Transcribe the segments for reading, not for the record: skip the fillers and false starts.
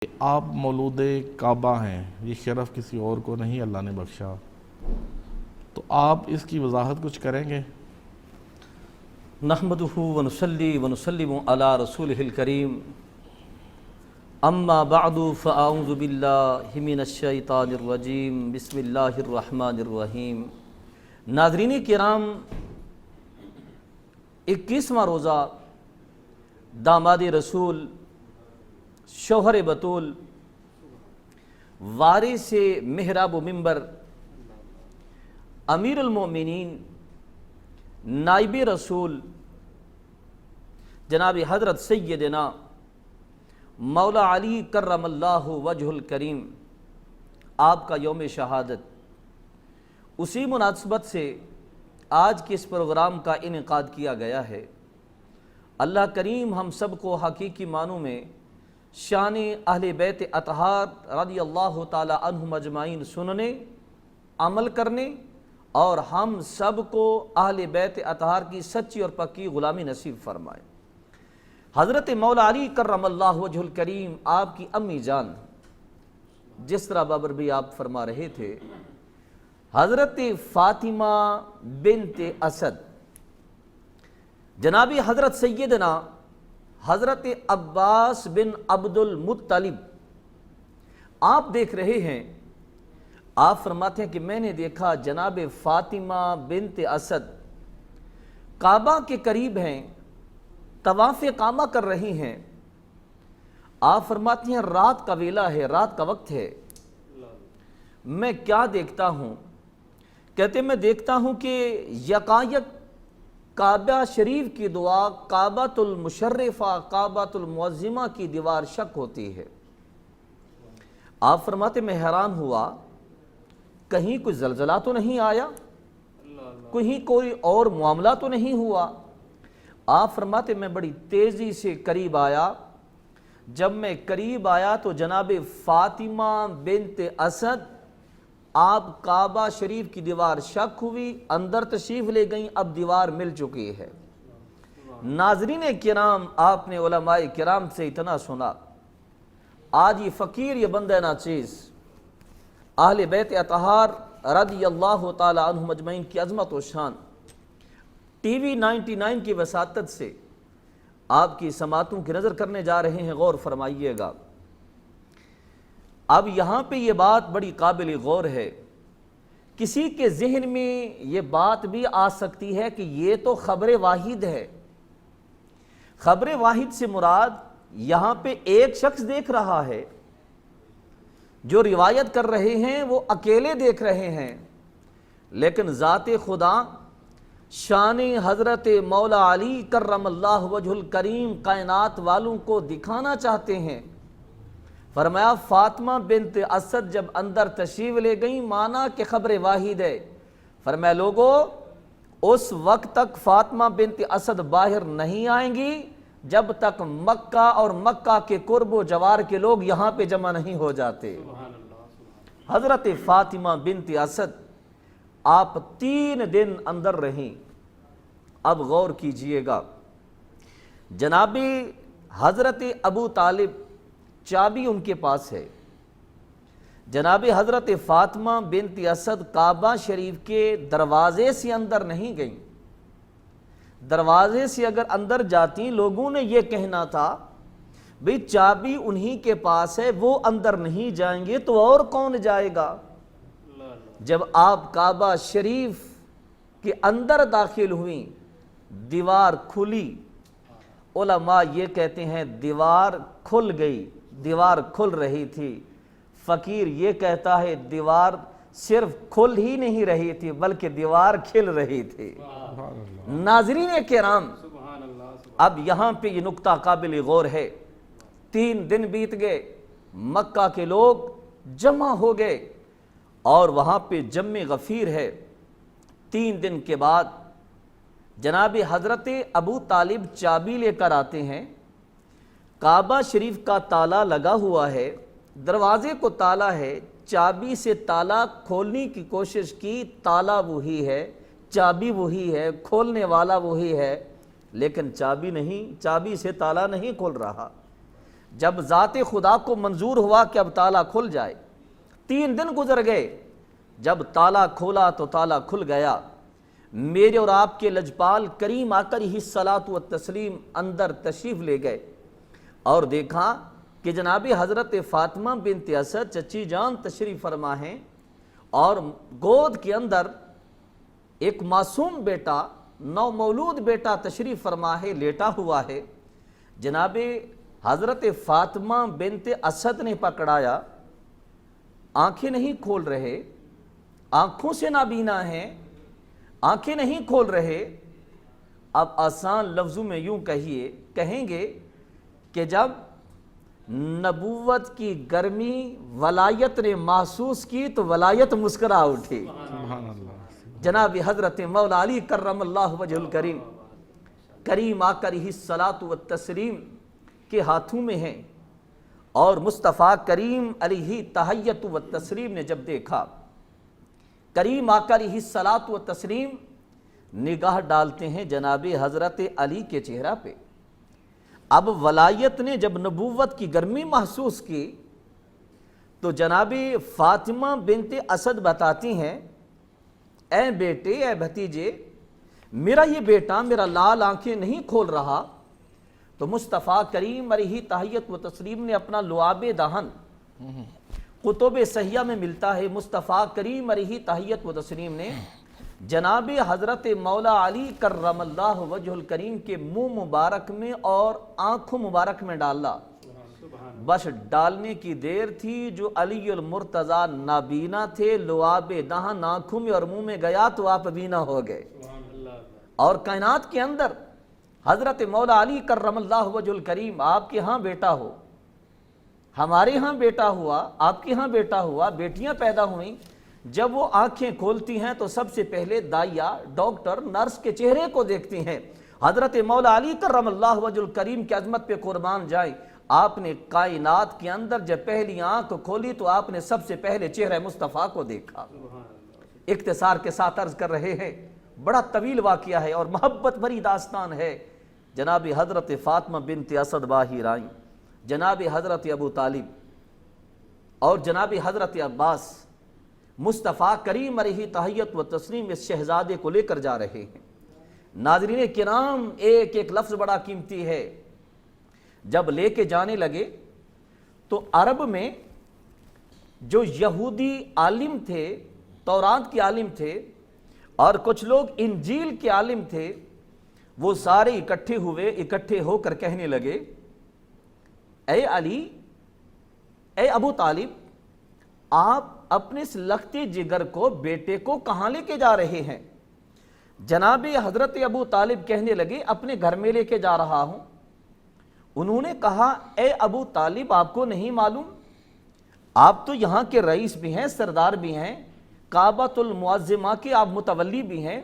آپ مولود کعبہ ہیں، یہ شرف کسی اور کو نہیں اللہ نے بخشا، تو آپ اس کی وضاحت کچھ کریں گے؟ نحمدہ ونصلی ونسلم علی رسولہ الکریم، اما بعد فاعوذ باللہ من الشیطان الرجیم، بسم اللہ الرحمن الرحیم۔ ناظرین کرام، 21واں روزہ داماد رسول، شوہر بطول، وارث محراب و منبر، امیر المومنین، نائب رسول جناب حضرت سیدنا مولا علی کرم اللہ وجہ الکریم، آپ کا یوم شہادت، اسی مناسبت سے آج کے اس پروگرام کا انعقاد کیا گیا ہے۔ اللہ کریم ہم سب کو حقیقی معنوں میں شان اہل بیت اطہار رضی اللہ تعالی عنہم اجمعین سننے، عمل کرنے اور ہم سب کو اہل بیت اطہار کی سچی اور پکی غلامی نصیب فرمائے۔ حضرت مولا علی کرم اللہ وجہ الکریم، آپ کی امی جان، جس طرح بابر بھی آپ فرما رہے تھے، حضرت فاطمہ بنت اسد، جناب حضرت سیدنا حضرت عباس بن عبد المطلب، آپ دیکھ رہے ہیں، آپ فرماتے ہیں کہ میں نے دیکھا جناب فاطمہ بنت اسد کعبہ کے قریب ہیں، طواف کعبہ کر رہی ہیں۔ آپ فرماتی ہیں رات کا ویلا ہے، رات کا وقت ہے، میں کیا دیکھتا ہوں؟ کہتے میں دیکھتا ہوں کہ یکایک کعبہ شریف کی دعا، کعبۃ المشرفہ، کعبۃ المعظمہ کی دیوار شک ہوتی ہے۔ آپ فرماتے میں حیران ہوا، کہیں کوئی زلزلہ تو نہیں آیا، کہیں کوئی اور معاملہ تو نہیں ہوا؟ آپ فرماتے میں بڑی تیزی سے قریب آیا، جب میں قریب آیا تو جناب فاطمہ بنت اسد، آپ کعبہ شریف کی دیوار شک ہوئی، اندر تشریف لے گئیں، اب دیوار مل چکی ہے۔ ناظرین کرام، آپ نے علماء کرام سے اتنا سنا، آج یہ فقیر، یہ بندہ ناچیز، اہل بیت اطہار رضی اللہ تعالی عنہم اجمعین کی عظمت و شان، ٹی وی 99 کی وساطت سے آپ کی سماعتوں کی نظر کرنے جا رہے ہیں، غور فرمائیے گا۔ اب یہاں پہ یہ بات بڑی قابل غور ہے، کسی کے ذہن میں یہ بات بھی آ سکتی ہے کہ یہ تو خبر واحد ہے۔ خبر واحد سے مراد یہاں پہ ایک شخص دیکھ رہا ہے، جو روایت کر رہے ہیں وہ اکیلے دیکھ رہے ہیں، لیکن ذات خدا شان حضرت مولا علی کرم اللہ وجہ الکریم کائنات والوں کو دکھانا چاہتے ہیں۔ فرمایا فاطمہ بنت اسد جب اندر تشریف لے گئیں، مانا کہ خبر واحد ہے۔ فرمایا لوگو، اس وقت تک فاطمہ بنت اسد باہر نہیں آئیں گی جب تک مکہ اور مکہ کے قرب و جوار کے لوگ یہاں پہ جمع نہیں ہو جاتے۔ حضرت فاطمہ بنت اسد آپ 3 دن اندر رہیں۔ اب غور کیجئے گا، جناب حضرت ابو طالب، چابی ان کے پاس ہے، جناب حضرت فاطمہ بنت اسد کعبہ شریف کے دروازے سے اندر نہیں گئیں۔ دروازے سے اگر اندر جاتی، لوگوں نے یہ کہنا تھا بھئی چابی انہی کے پاس ہے، وہ اندر نہیں جائیں گے تو اور کون جائے گا؟ جب آپ کعبہ شریف کے اندر داخل ہوئیں، دیوار کھلی، علماء یہ کہتے ہیں دیوار کھل گئی، دیوار کھل رہی تھی۔ فقیر یہ کہتا ہے دیوار صرف کھل ہی نہیں رہی تھی بلکہ دیوار کھل رہی تھی۔ ناظرین کرام، اب یہاں پہ یہ نقطہ قابل غور ہے۔ 3 دن بیت گئے، مکہ کے لوگ جمع ہو گئے اور وہاں پہ جمع غفیر ہے۔ 3 دن کے بعد جناب حضرت ابو طالب چابی لے کر آتے ہیں، کعبہ شریف کا تالا لگا ہوا ہے، دروازے کو تالا ہے، چابی سے تالا کھولنے کی کوشش کی، تالا وہی ہے، چابی وہی ہے، کھولنے والا وہی ہے، لیکن چابی نہیں، چابی سے تالا نہیں کھول رہا۔ جب ذات خدا کو منظور ہوا کہ اب تالا کھل جائے، 3 دن گزر گئے، جب تالا کھولا تو تالا کھل گیا، میرے اور آپ کے لجپال کریم آقا علیہ الصلاۃ والتسلیم اندر تشریف لے گئے اور دیکھا کہ جناب حضرت فاطمہ بنت اسد چچی جان تشریف فرما ہیں اور گود کے اندر ایک معصوم بیٹا، نو مولود بیٹا تشریف فرما ہے، لیٹا ہوا ہے۔ جناب حضرت فاطمہ بنت اسد نے پکڑایا، آنکھیں نہیں کھول رہے، آنکھوں سے نابینا ہیں، آنکھیں نہیں کھول رہے۔ اب آسان لفظوں میں یوں کہیں گے کہ جب نبوت کی گرمی ولایت نے محسوس کی تو ولایت مسکرا اٹھی۔ سبحان اللہ۔ جناب حضرت مولا علی کرم اللہ وجہ الکریم، کریم آقا علیہ الصلاۃ والتسلیم کے ہاتھوں میں ہیں، اور مصطفیٰ کریم علیہ تحیت والتسلیم نے جب دیکھا، کریم آقا علیہ الصلاۃ والتسلیم نگاہ ڈالتے ہیں جناب حضرت علی کے چہرہ پہ۔ اب ولایت نے جب نبوت کی گرمی محسوس کی تو جناب فاطمہ بنت اسد بتاتی ہیں، اے بیٹے، اے بھتیجے، میرا یہ بیٹا میرا لال آنکھیں نہیں کھول رہا۔ تو مصطفیٰ کریم علیہ تحیت و تسلیم نے اپنا لعاب دہن، کتب صحیحہ میں ملتا ہے، مصطفیٰ کریم علیہ تحیت و تسلیم نے جناب حضرت مولا علی کرم اللہ وجہ الکریم کے منہ مبارک میں اور آنکھوں مبارک میں ڈالا۔ بس ڈالنے کی دیر تھی، جو علی المرتضیٰ نابینا تھے، لعاب دہن آنکھوں میں اور منہ میں گیا تو آپ بینا ہو گئے۔ اور کائنات کے اندر حضرت مولا علی کرم اللہ وجہ الکریم آپ کے ہاں بیٹا ہو، ہمارے ہاں بیٹا ہوا، آپ کے ہاں بیٹا ہوا، بیٹیاں پیدا ہوئیں، جب وہ آنکھیں کھولتی ہیں تو سب سے پہلے دائیا، ڈاکٹر، نرس کے چہرے کو دیکھتی ہیں۔ حضرت مولا علی کرم اللہ وجہ الکریم کی عظمت پہ قربان جائیں، آپ نے کائنات کے اندر جب پہلی آنکھ کھولی تو آپ نے سب سے پہلے چہرہ مصطفیٰ کو دیکھا۔ اختصار کے ساتھ عرض کر رہے ہیں، بڑا طویل واقعہ ہے اور محبت بھری داستان ہے۔ جناب حضرت فاطمہ بنت اسد باہر آئیں، جناب حضرت ابو طالب اور جناب حضرت عباس مصطفیٰ کریم علیہ تحیت و تسلیم اس شہزادے کو لے کر جا رہے ہیں۔ ناظرین کرام، ایک ایک لفظ بڑا قیمتی ہے۔ جب لے کے جانے لگے تو عرب میں جو یہودی عالم تھے، تورات کے عالم تھے اور کچھ لوگ انجیل کے عالم تھے، وہ سارے اکٹھے ہو کر کہنے لگے، اے علی، اے ابو طالب، آپ اپنے اس لختی جگر کو، بیٹے کو کہاں لے کے جا رہے ہیں؟ جناب حضرت ابو طالب کہنے لگے، اپنے گھر میں لے کے جا رہا ہوں۔ انہوں نے کہا، اے ابو طالب، آپ کو نہیں معلوم؟ آپ تو یہاں کے رئیس بھی ہیں، سردار بھی ہیں، کعبۃ المعظمہ کے آپ متولی بھی ہیں،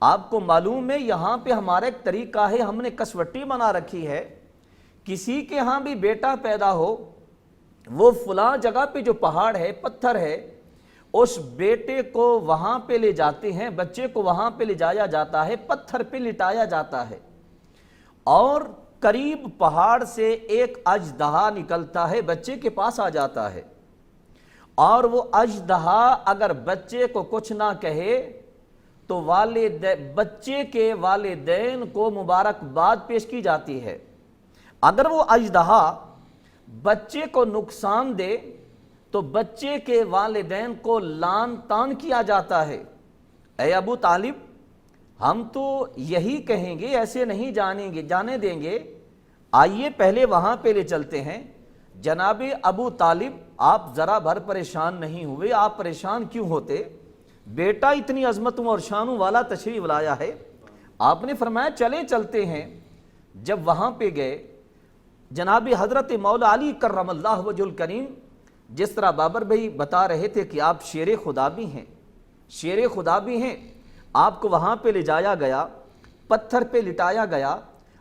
آپ کو معلوم ہے یہاں پہ ہمارا ایک طریقہ ہے، ہم نے کسوٹی بنا رکھی ہے، کسی کے ہاں بھی بیٹا پیدا ہو، وہ فلاں جگہ پہ جو پہاڑ ہے، پتھر ہے، اس بیٹے کو وہاں پہ لے جاتے ہیں، بچے کو وہاں پہ لے جایا جاتا ہے، پتھر پہ لٹایا جاتا ہے، اور قریب پہاڑ سے ایک اژدہا نکلتا ہے، بچے کے پاس آ جاتا ہے، اور وہ اژدہا اگر بچے کو کچھ نہ کہے تو بچے کے والدین کو مبارکباد پیش کی جاتی ہے۔ اگر وہ اژدہا بچے کو نقصان دے تو بچے کے والدین کو لعن طعن کیا جاتا ہے۔ اے ابو طالب، ہم تو یہی کہیں گے، ایسے نہیں جانے دیں گے، آئیے پہلے وہاں پہ لے چلتے ہیں۔ جناب ابو طالب، آپ ذرا بھر پریشان نہیں ہوئے، آپ پریشان کیوں ہوتے؟ بیٹا اتنی عظمتوں اور شانوں والا تشریف لایا ہے، آپ نے فرمایا چلتے ہیں۔ جب وہاں پہ گئے، جناب حضرت مولا علی کرم اللہ وجہ الکریم، جس طرح بابر بھائی بتا رہے تھے کہ آپ شیر خدا بھی ہیں، آپ کو وہاں پہ لے جایا گیا، پتھر پہ لٹایا گیا،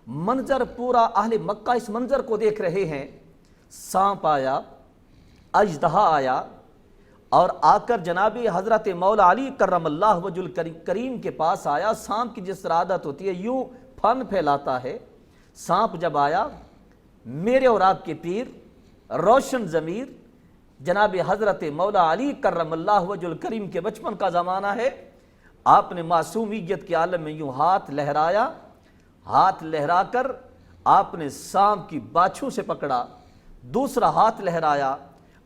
منظر پورا اہل مکہ اس منظر کو دیکھ رہے ہیں۔ سانپ آیا، اژدہا آیا، اور آ کر جناب حضرت مولا علی کرم اللہ وجہ الکریم کے پاس آیا۔ سانپ کی جس طرح عادت ہوتی ہے، یوں پھن پھیلاتا ہے۔ سانپ جب آیا میرے اور آپ کے پیر روشن ضمیر جناب حضرت مولا علی کرم اللہ وجہ الکریم کے بچپن کا زمانہ ہے. آپ نے معصومیت کے عالم میں یوں ہاتھ لہرایا, ہاتھ لہرا کر آپ نے سانپ کی باچھوں سے پکڑا, دوسرا ہاتھ لہرایا,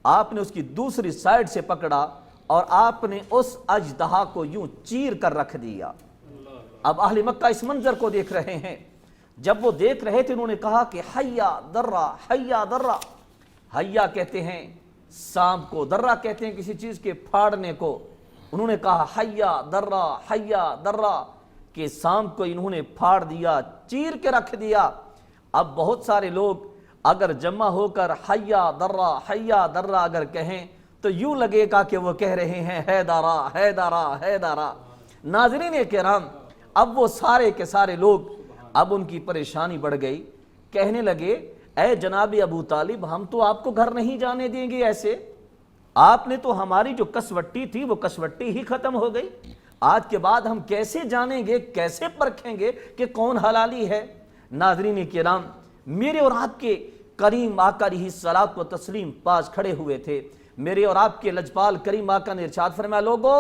آپ نے اس کی دوسری سائیڈ سے پکڑا اور آپ نے اس اژدہا کو یوں چیر کر رکھ دیا. اب اہل مکہ اس منظر کو دیکھ رہے ہیں. جب وہ دیکھ رہے تھے انہوں نے کہا کہ حیا درہ حیا درہ. حیا کہتے ہیں سانپ کو, درہ کہتے ہیں کسی چیز کے پھاڑنے کو. انہوں نے کہا حیا درہ کہ سانپ کو انہوں نے پھاڑ دیا, چیر کے رکھ دیا. اب بہت سارے لوگ اگر جمع ہو کر حیا درہ اگر کہیں تو یوں لگے گا کہ وہ کہہ رہے ہیں حیدرہ حیدرہ حیدرہ. ناظرین کرام, اب وہ سارے کے سارے لوگ, اب ان کی پریشانی بڑھ گئی. کہنے لگے اے جناب ابو طالب, ہم تو آپ کو گھر نہیں جانے دیں گے ایسے. آپ نے تو ہماری جو کسوٹی تھی وہ کسوٹی ہی ختم ہو گئی. آج کے بعد ہم کیسے جانیں گے, کیسے پرکھیں گے کہ کون حلالی ہے. ناظرین کرام, میرے اور آپ کے کریم آقا علیہ الصلوۃ والتسلیم پاس کھڑے ہوئے تھے. میرے اور آپ کے لجپال کریم آقا نے ارشاد فرمایا, لوگوں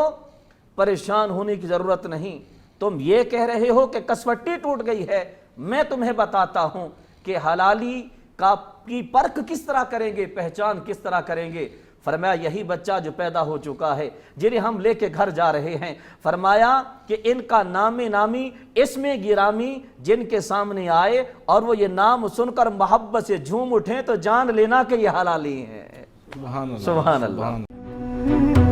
پریشان ہونے کی ضرورت نہیں. تم یہ کہہ رہے ہو کہ کسوٹی ٹوٹ گئی ہے, میں تمہیں بتاتا ہوں کہ حلالی کی پرکھ کس طرح کریں گے, پہچان کس طرح کریں گے. فرمایا یہی بچہ جو پیدا ہو چکا ہے جنہیں ہم لے کے گھر جا رہے ہیں, فرمایا کہ ان کا نام نامی اسم گرامی جن کے سامنے آئے اور وہ یہ نام سن کر محبت سے جھوم اٹھیں تو جان لینا کہ یہ حلالی ہیں. سبحان اللہ سبحان اللہ.